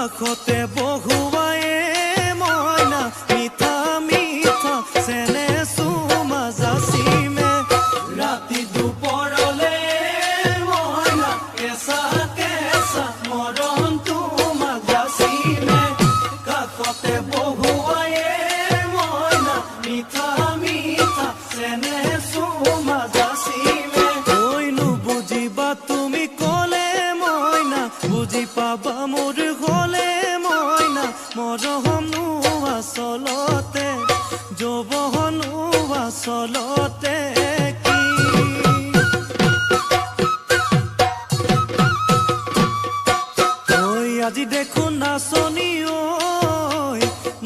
কাষতে বহুৱায়ে মইনা মিঠা মিঠা চেনে চুমা যাচিমে ৰাতি দুপৰলে মইনা কেঁচা কেঁচা মৰম তোমাক যাচিমে কাষতে বহুৱায়ে মইনা মিঠা মিঠা চেনে চুমা যাচিমে কৈনো বুজিবা তুমি ক'লে মইনা বুজি পাবা মোৰ হ'লে মইনা মৰমনো আচলতে যৌৱনো আচলতে কি ঐ আজি দেখোন নাচনি ঐ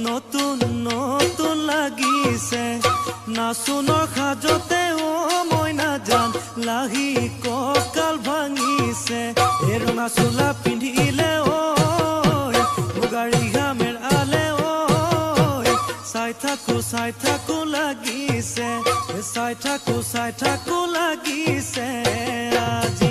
নতুন নতুন লাগিছে নাচোনৰ সাজতে অ মইনা জান লাহি কঁকাল ভাঙিছে এই ৰঙা চোলা পিন্ধিলে ঐ মুগাৰী ঘামেৰ আলে ঐ চাই থাকো লাগিছে চাই থাকো লাগিছে আজি